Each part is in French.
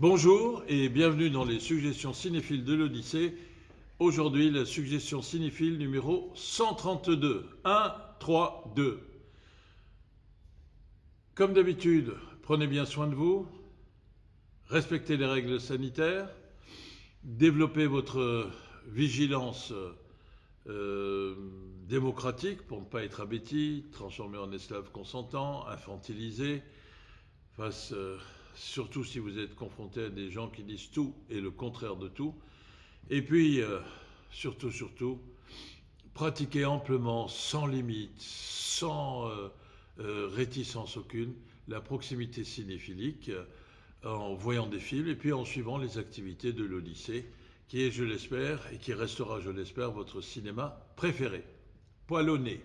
Bonjour et bienvenue dans les suggestions cinéphiles de l'Odyssée. Aujourd'hui, la suggestion cinéphile numéro 132. 1, 3, 2. Comme d'habitude, prenez bien soin de vous, respectez les règles sanitaires, développez votre vigilance démocratique pour ne pas être abéti, transformé en esclave consentant, infantilisé, face, surtout si vous êtes confronté à des gens qui disent tout et le contraire de tout. Et puis, surtout, pratiquez amplement, sans limite, sans réticence aucune, la proximité cinéphilique en voyant des films et puis en suivant les activités de l'Odyssée, qui est, je l'espère, et qui restera, je l'espère, votre cinéma préféré. Poil au nez.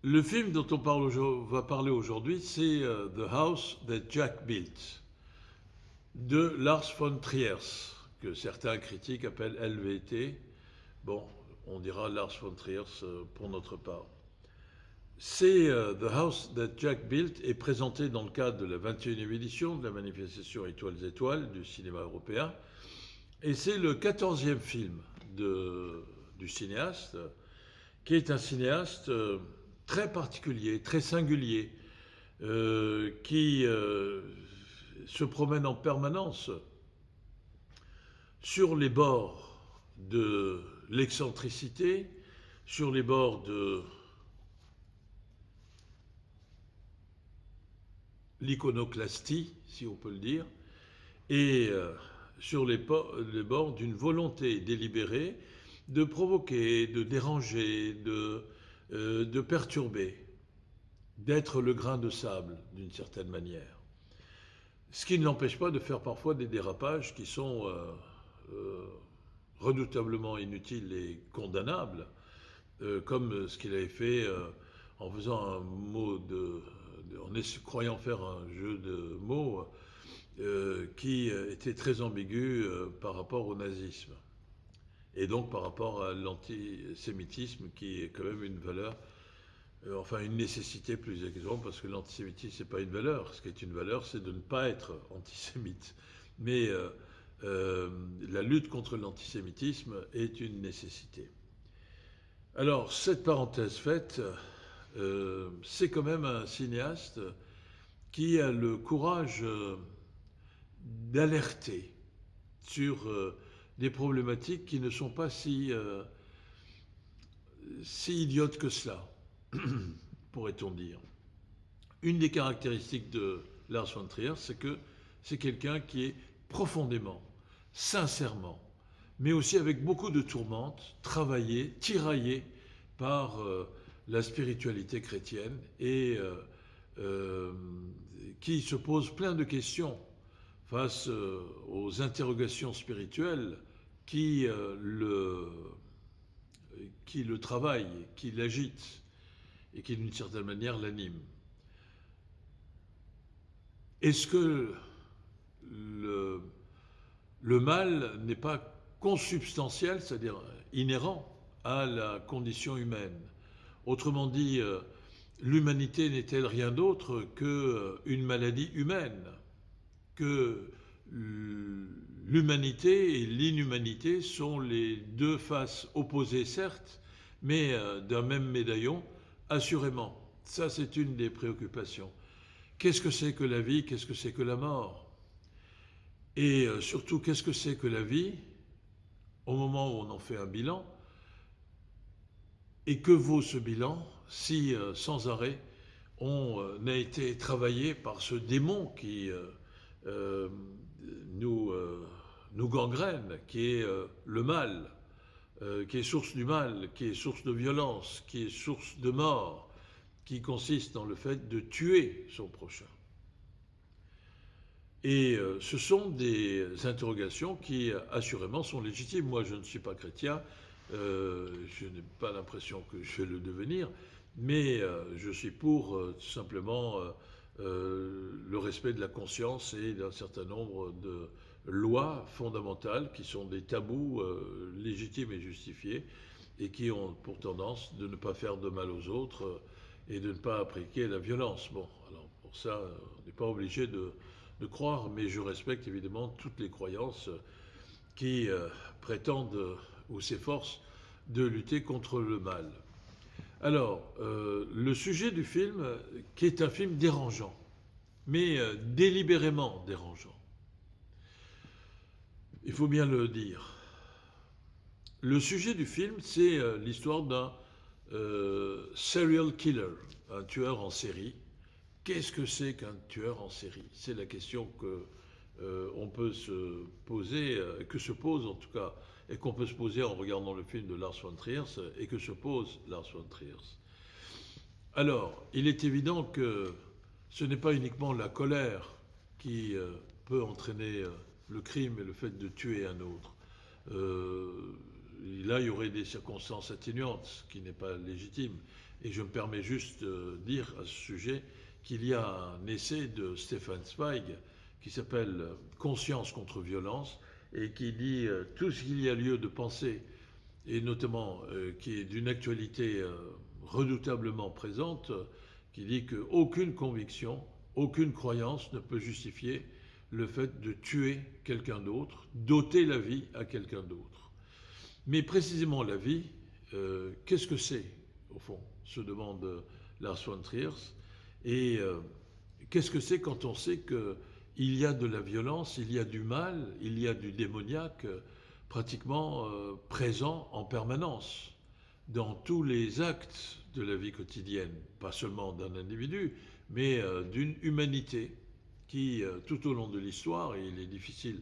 Le film dont va parler aujourd'hui, c'est The House That Jack Built, de Lars von Trier, que certains critiques appellent LVT. Bon, on dira Lars von Trier pour notre part. C'est The House That Jack Built est présenté dans le cadre de la 21e édition de la manifestation Étoiles Étoiles du cinéma européen. Et c'est le 14e film du cinéaste, qui est un cinéaste très particulier, très singulier, qui se promène en permanence sur les bords de l'excentricité, sur les bords de l'iconoclastie, si on peut le dire, et sur les bords d'une volonté délibérée de provoquer, de déranger, de perturber, d'être le grain de sable d'une certaine manière. Ce qui ne l'empêche pas de faire parfois des dérapages qui sont redoutablement inutiles et condamnables, comme ce qu'il avait fait en faisant en croyant faire un jeu de mots qui était très ambigu par rapport au nazisme. Et donc par rapport à l'antisémitisme, qui est quand même une valeur, une nécessité plus exactement, parce que l'antisémitisme, c'est pas une valeur. Ce qui est une valeur, c'est de ne pas être antisémite. Mais la lutte contre l'antisémitisme est une nécessité. Alors, cette parenthèse faite, c'est quand même un cinéaste qui a le courage d'alerter sur des problématiques qui ne sont pas si idiotes que cela, pourrait-on dire. Une des caractéristiques de Lars von Trier, c'est que c'est quelqu'un qui est profondément, sincèrement, mais aussi avec beaucoup de tourmente, travaillé, tiraillé par la spiritualité chrétienne et qui se pose plein de questions face aux interrogations spirituelles qui le travaillent, qui l'agitent et qui d'une certaine manière l'animent. Est-ce que le mal n'est pas consubstantiel, c'est-à-dire inhérent à la condition humaine? Autrement dit, l'humanité n'est-elle rien d'autre qu'une maladie humaine? Que l'humanité et l'inhumanité sont les deux faces opposées, certes, mais d'un même médaillon, assurément. Ça, c'est une des préoccupations. Qu'est-ce que c'est que la vie? Qu'est-ce que c'est que la mort? Et surtout, qu'est-ce que c'est que la vie au moment où on en fait un bilan? Et que vaut ce bilan si, sans arrêt, on a été travaillé par ce démon qui nous gangrène, qui est le mal, qui est source du mal, qui est source de violence, qui est source de mort, qui consiste dans le fait de tuer son prochain. Et ce sont des interrogations qui, assurément, sont légitimes. Moi, je ne suis pas chrétien, je n'ai pas l'impression que je vais le devenir, mais je suis pour tout simplement le respect de la conscience et d'un certain nombre de lois fondamentales qui sont des tabous légitimes et justifiés et qui ont pour tendance de ne pas faire de mal aux autres et de ne pas appliquer la violence. Bon, alors pour ça, on n'est pas obligé de de croire, mais je respecte évidemment toutes les croyances qui prétendent ou s'efforcent de lutter contre le mal. Alors, le sujet du film, qui est un film dérangeant, mais délibérément dérangeant, il faut bien le dire. Le sujet du film, c'est l'histoire d'un serial killer, un tueur en série. Qu'est-ce que c'est qu'un tueur en série? C'est la question que on peut se poser, que se pose en tout cas, et qu'on peut se poser en regardant le film de Lars von Trier, et que se pose Lars von Trier. Alors, il est évident que ce n'est pas uniquement la colère qui peut entraîner le crime et le fait de tuer un autre. Là, il y aurait des circonstances atténuantes, ce qui n'est pas légitime. Et je me permets juste de dire à ce sujet qu'il y a un essai de Stefan Zweig qui s'appelle Conscience contre violence et qui dit tout ce qu'il y a lieu de penser, et notamment qui est d'une actualité redoutablement présente, qui dit qu'aucune conviction, aucune croyance ne peut justifier le fait de tuer quelqu'un d'autre, d'ôter la vie à quelqu'un d'autre. Mais précisément la vie, qu'est-ce que c'est, au fond, se demande Lars von Trier, et qu'est-ce que c'est quand on sait qu'il y a de la violence, il y a du mal, il y a du démoniaque pratiquement présent en permanence dans tous les actes de la vie quotidienne, pas seulement d'un individu, mais d'une humanité qui, tout au long de l'histoire, et il est difficile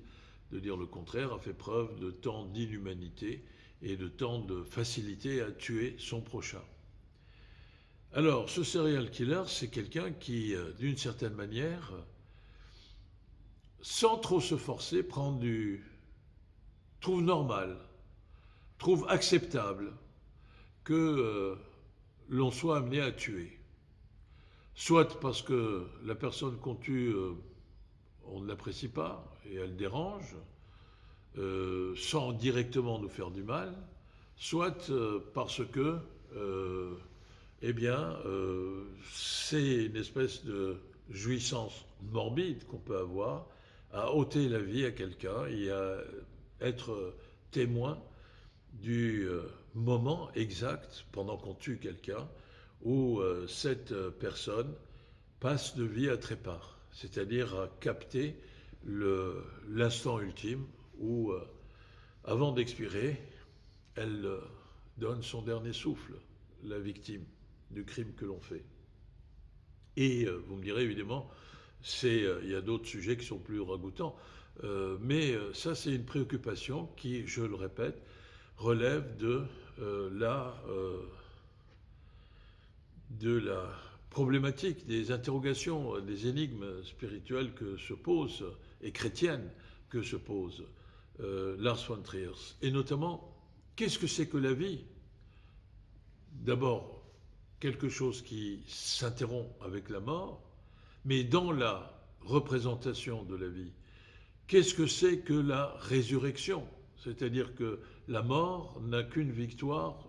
de dire le contraire, a fait preuve de tant d'inhumanité et de tant de facilité à tuer son prochain. Alors, ce serial killer, c'est quelqu'un qui, d'une certaine manière, sans trop se forcer, trouve normal, trouve acceptable que l'on soit amené à tuer. Soit parce que la personne qu'on tue, on ne l'apprécie pas et elle dérange, sans directement nous faire du mal, soit parce que c'est une espèce de jouissance morbide qu'on peut avoir à ôter la vie à quelqu'un et à être témoin du moment exact pendant qu'on tue quelqu'un où cette personne passe de vie à trépas, c'est-à-dire à capter l'instant ultime où, avant d'expirer, elle donne son dernier souffle, la victime du crime que l'on fait. Et vous me direz évidemment, il y a d'autres sujets qui sont plus ragoûtants, mais ça c'est une préoccupation qui, je le répète, relève de la problématique, des interrogations, des énigmes spirituelles que se pose, et chrétiennes que se pose Lars von Trier. Et notamment, qu'est-ce que c'est que la vie? D'abord, quelque chose qui s'interrompt avec la mort, mais dans la représentation de la vie, qu'est-ce que c'est que la résurrection? C'est-à-dire que la mort n'a qu'une victoire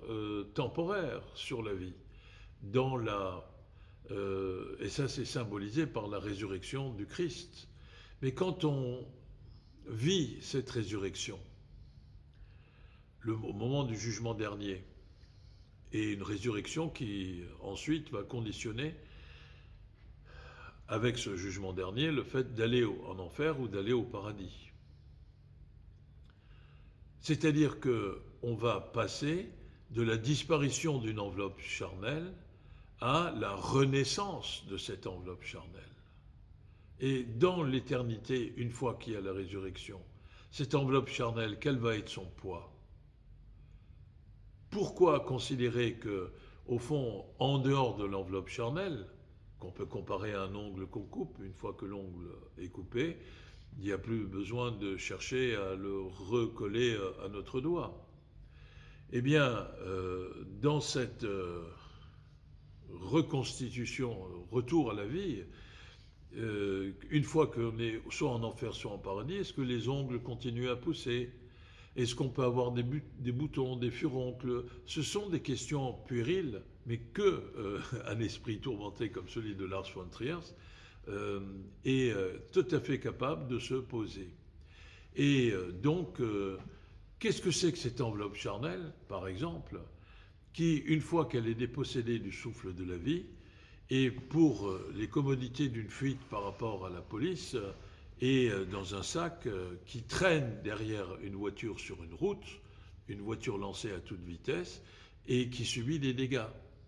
temporaire sur la vie. Et ça, c'est symbolisé par la résurrection du Christ. Mais quand on vit cette résurrection, au moment du jugement dernier, et une résurrection qui ensuite va conditionner, avec ce jugement dernier, le fait d'aller en enfer ou d'aller au paradis. C'est-à-dire qu'on va passer de la disparition d'une enveloppe charnelle à la renaissance de cette enveloppe charnelle. Et dans l'éternité, une fois qu'il y a la résurrection, cette enveloppe charnelle, quel va être son poids? Pourquoi considérer que, au fond, en dehors de l'enveloppe charnelle, qu'on peut comparer à un ongle qu'on coupe, une fois que l'ongle est coupé, il n'y a plus besoin de chercher à le recoller à notre doigt. Eh bien, dans cette reconstitution, retour à la vie, une fois qu'on est soit en enfer, soit en paradis, est-ce que les ongles continuent à pousser? Est-ce qu'on peut avoir des boutons, des furoncles? Ce sont des questions puériles, mais un esprit tourmenté comme celui de Lars von Trier est tout à fait capable de se poser. Et donc, qu'est-ce que c'est que cette enveloppe charnelle, par exemple, qui, une fois qu'elle est dépossédée du souffle de la vie, et pour les commodités d'une fuite par rapport à la police, est dans un sac qui traîne derrière une voiture sur une route, une voiture lancée à toute vitesse, et qui subit des dégâts.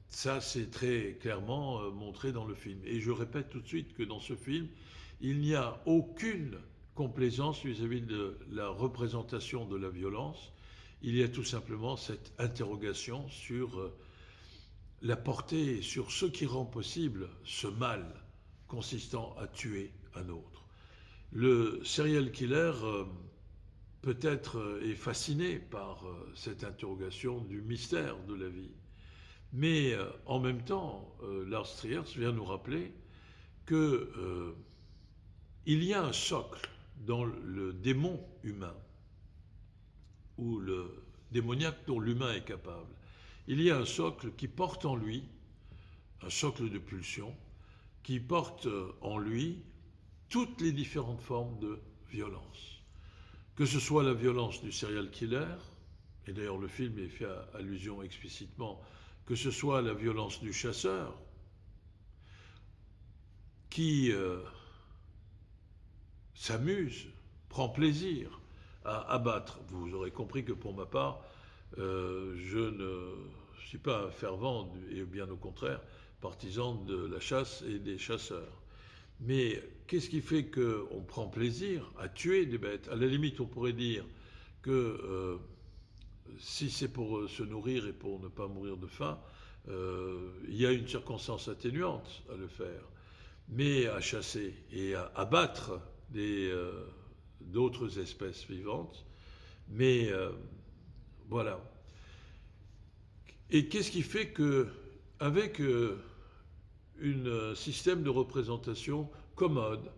Ça, c'est très clairement montré dans le film. Et je répète tout de suite que dans ce film, il n'y a aucune complaisance vis-à-vis de la représentation de la violence. Il y a tout simplement cette interrogation sur la portée, sur ce qui rend possible ce mal consistant à tuer un autre. Le serial killer peut-être est fasciné par cette interrogation du mystère de la vie. Mais en même temps, Lars Trier vient nous rappeler que il y a un socle dans le démon humain, ou le démoniaque dont l'humain est capable. Il y a un socle qui porte en lui, un socle de pulsion, qui porte en lui toutes les différentes formes de violence. Que ce soit la violence du serial killer, et d'ailleurs le film y fait allusion explicitement, que ce soit la violence du chasseur, qui s'amuse, prend plaisir à abattre. Vous aurez compris que pour ma part, je ne suis pas un fervent, et bien au contraire, partisan de la chasse et des chasseurs. Mais qu'est-ce qui fait qu'on prend plaisir à tuer des bêtes? À la limite, on pourrait dire que si c'est pour se nourrir et pour ne pas mourir de faim, il y a une circonstance atténuante à le faire. Mais à chasser et à abattre d'autres espèces vivantes, mais voilà. Et qu'est-ce qui fait que, avec un système de représentation commode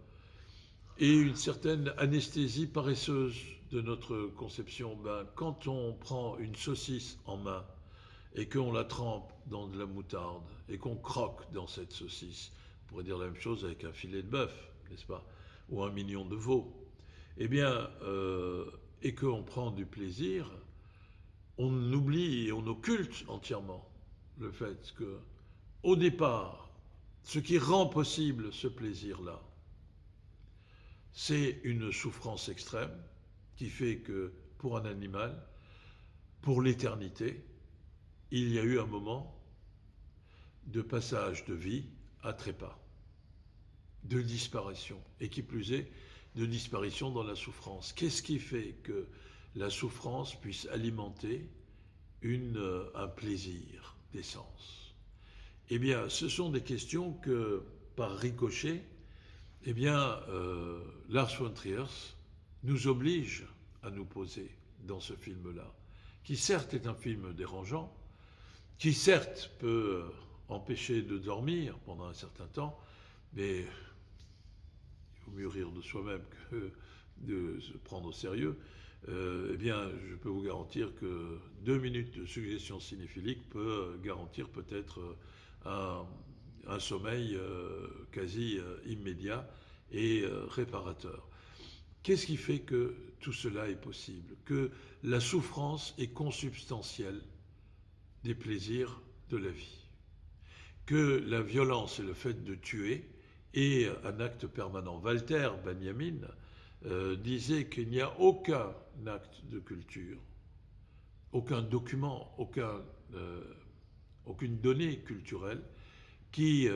et une certaine anesthésie paresseuse de notre conception, quand on prend une saucisse en main et qu'on la trempe dans de la moutarde et qu'on croque dans cette saucisse, on pourrait dire la même chose avec un filet de bœuf, n'est-ce pas, ou un mignon de veau, eh bien, et qu'on prend du plaisir, on oublie et on occulte entièrement le fait que, au départ, ce qui rend possible ce plaisir-là, c'est une souffrance extrême qui fait que, pour un animal, pour l'éternité, il y a eu un moment de passage de vie à trépas, de disparition, et qui plus est, de disparition dans la souffrance. Qu'est-ce qui fait que la souffrance puisse alimenter un plaisir d'essence? Eh bien, ce sont des questions que, par ricochet, eh bien, Lars von Trier nous oblige à nous poser dans ce film-là, qui certes est un film dérangeant, qui certes peut empêcher de dormir pendant un certain temps, mais il vaut mieux rire de soi-même que de se prendre au sérieux. Eh bien, je peux vous garantir que 2 minutes de suggestion cinéphilique peut garantir peut-être un sommeil quasi immédiat et réparateur. Qu'est-ce qui fait que tout cela est possible? Que la souffrance est consubstantielle des plaisirs de la vie. Que la violence et le fait de tuer est un acte permanent. Walter Benjamin disait qu'il n'y a aucun acte de culture, aucun document, aucune donnée culturelle qui,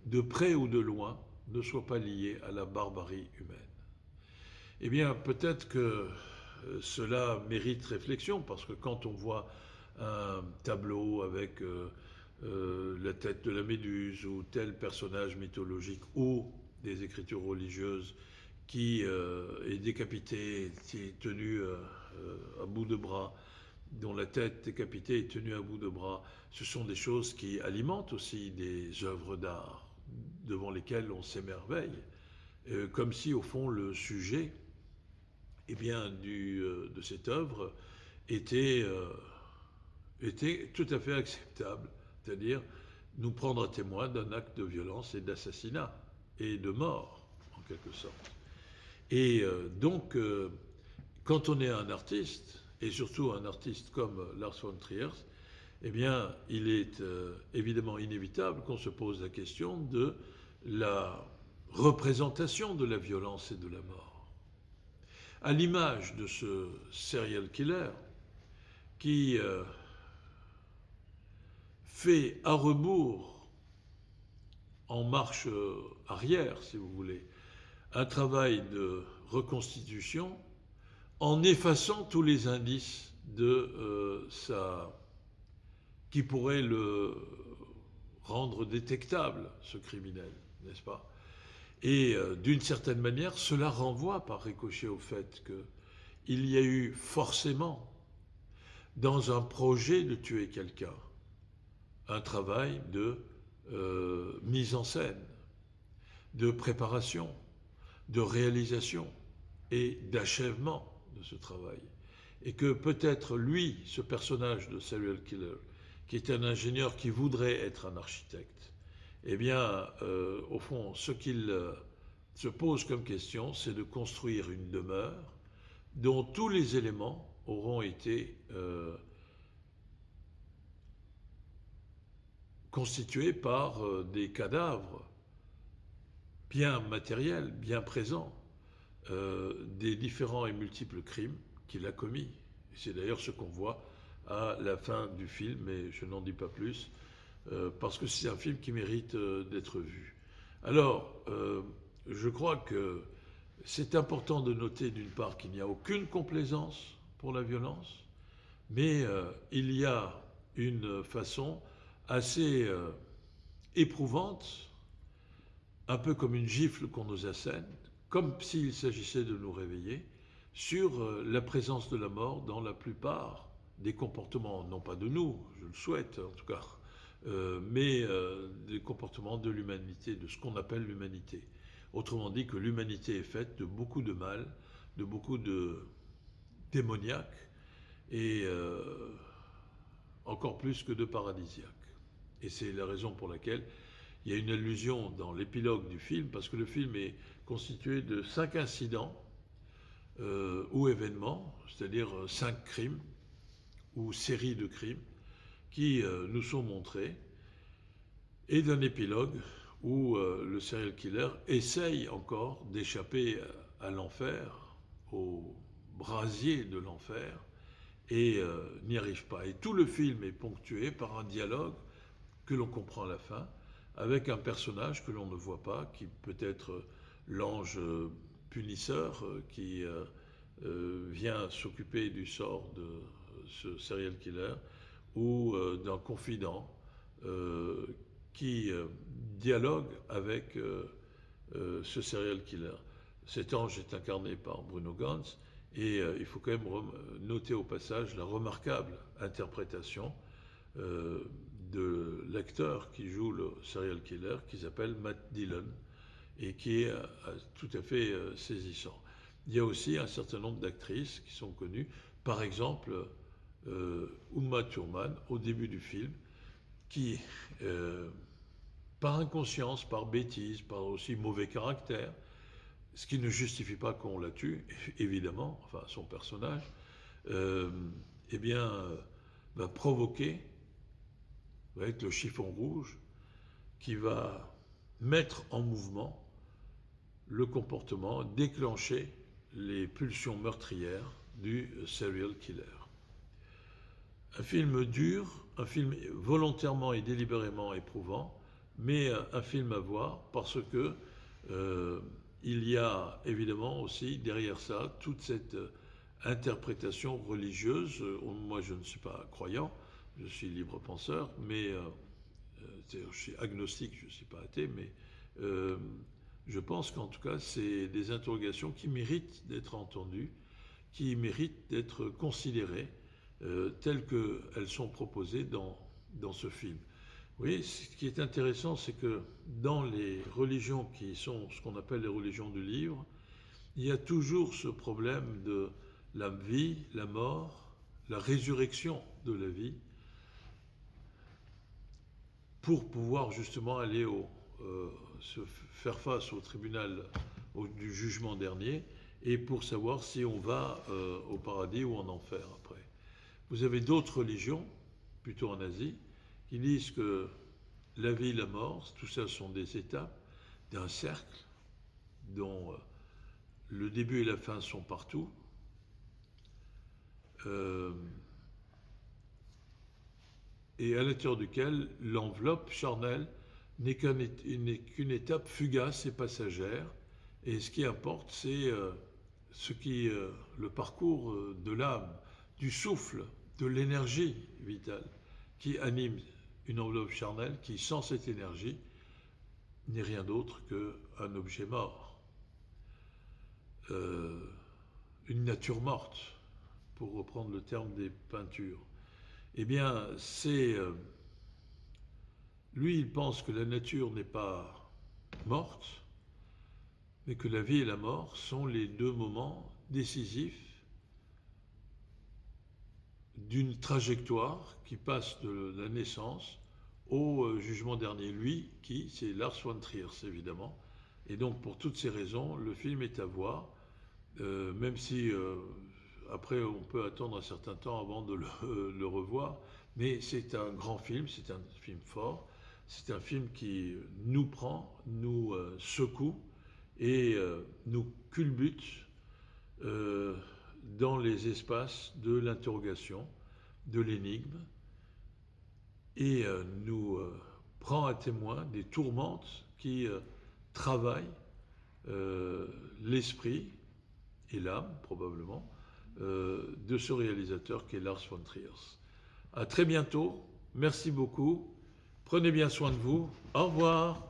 de près ou de loin, ne soit pas liée à la barbarie humaine. Eh bien, peut-être que cela mérite réflexion, parce que quand on voit un tableau avec la tête de la Méduse ou tel personnage mythologique ou des écritures religieuses qui est décapité, qui est tenu à bout de bras, dont la tête décapitée est tenue à bout de bras, ce sont des choses qui alimentent aussi des œuvres d'art devant lesquelles on s'émerveille, comme si au fond le sujet eh bien, de cette œuvre était tout à fait acceptable, c'est-à-dire nous prendre à témoin d'un acte de violence et d'assassinat. et de mort, en quelque sorte. Et donc, quand on est un artiste, et surtout un artiste comme Lars von Trier, eh bien, il est évidemment inévitable qu'on se pose la question de la représentation de la violence et de la mort. À l'image de ce serial killer qui fait à rebours, en marche arrière, si vous voulez, un travail de reconstitution en effaçant tous les indices de qui pourraient le rendre détectable, ce criminel, n'est-ce pas? Et d'une certaine manière, cela renvoie par ricochet au fait qu'il y a eu forcément, dans un projet de tuer quelqu'un, un travail de mise en scène, de préparation, de réalisation et d'achèvement de ce travail. Et que peut-être lui, ce personnage de serial killer, qui est un ingénieur qui voudrait être un architecte, eh bien, au fond, ce qu'il se pose comme question, c'est de construire une demeure dont tous les éléments auront été constitués par des cadavres bien matériels, bien présents, des différents et multiples crimes qu'il a commis. C'est d'ailleurs ce qu'on voit à la fin du film, mais je n'en dis pas plus, parce que c'est un film qui mérite d'être vu. Alors, je crois que c'est important de noter d'une part qu'il n'y a aucune complaisance pour la violence, mais il y a une façon assez éprouvante, un peu comme une gifle qu'on nous assène, comme s'il s'agissait de nous réveiller, sur la présence de la mort dans la plupart des comportements, non pas de nous, je le souhaite en tout cas, mais des comportements de l'humanité, de ce qu'on appelle l'humanité. Autrement dit que l'humanité est faite de beaucoup de mal, de beaucoup de démoniaques, et encore plus que de paradisiaques. Et c'est la raison pour laquelle il y a une allusion dans l'épilogue du film, parce que le film est constitué de 5 incidents ou événements, c'est-à-dire 5 crimes ou séries de crimes qui nous sont montrés, et d'un épilogue où le serial killer essaye encore d'échapper à l'enfer, au brasier de l'enfer, et n'y arrive pas. Et tout le film est ponctué par un dialogue que l'on comprend à la fin, avec un personnage que l'on ne voit pas, qui peut être l'ange punisseur, qui vient s'occuper du sort de ce serial killer, ou d'un confident qui dialogue avec ce serial killer. Cet ange est incarné par Bruno Ganz, et il faut quand même noter au passage la remarquable interprétation de l'acteur qui joue le serial killer, qui s'appelle Matt Dillon, et qui est tout à fait saisissant. Il y a aussi un certain nombre d'actrices qui sont connues, par exemple Uma Thurman, au début du film, qui, par inconscience, par bêtise, par aussi mauvais caractère, ce qui ne justifie pas qu'on la tue, évidemment, enfin son personnage, eh bien, va provoquer, va être le chiffon rouge qui va mettre en mouvement le comportement, déclencher les pulsions meurtrières du serial killer. Un film dur, un film volontairement et délibérément éprouvant, mais un film à voir parce que il y a évidemment aussi derrière ça toute cette interprétation religieuse. Moi, je ne suis pas croyant, je suis libre penseur, mais je suis agnostique, je ne suis pas athée, mais je pense qu'en tout cas, c'est des interrogations qui méritent d'être entendues, qui méritent d'être considérées telles qu'elles sont proposées dans ce film. Vous voyez, ce qui est intéressant, c'est que dans les religions qui sont ce qu'on appelle les religions du livre, il y a toujours ce problème de la vie, la mort, la résurrection de la vie, pour pouvoir justement aller faire face au tribunal du jugement dernier et pour savoir si on va au paradis ou en enfer après. Vous avez d'autres religions, plutôt en Asie, qui disent que la vie, la mort, tout ça sont des étapes d'un cercle dont le début et la fin sont partout. Et à l'intérieur duquel l'enveloppe charnelle n'est qu'une étape fugace et passagère. Et ce qui importe, c'est le parcours de l'âme, du souffle, de l'énergie vitale qui anime une enveloppe charnelle qui, sans cette énergie, n'est rien d'autre qu'un objet mort, une nature morte, pour reprendre le terme des peintures. Eh bien, lui, il pense que la nature n'est pas morte, mais que la vie et la mort sont les deux moments décisifs d'une trajectoire qui passe de la naissance au jugement dernier. Lui, c'est Lars von Trier, évidemment. Et donc, pour toutes ces raisons, le film est à voir, même si après, on peut attendre un certain temps avant de le revoir. Mais c'est un grand film, c'est un film fort. C'est un film qui nous prend, nous secoue et nous culbute dans les espaces de l'interrogation, de l'énigme, et nous prend à témoin des tourmentes qui travaillent l'esprit et l'âme, probablement, de ce réalisateur qui est Lars von Trier. À très bientôt, merci beaucoup, prenez bien soin de vous, au revoir.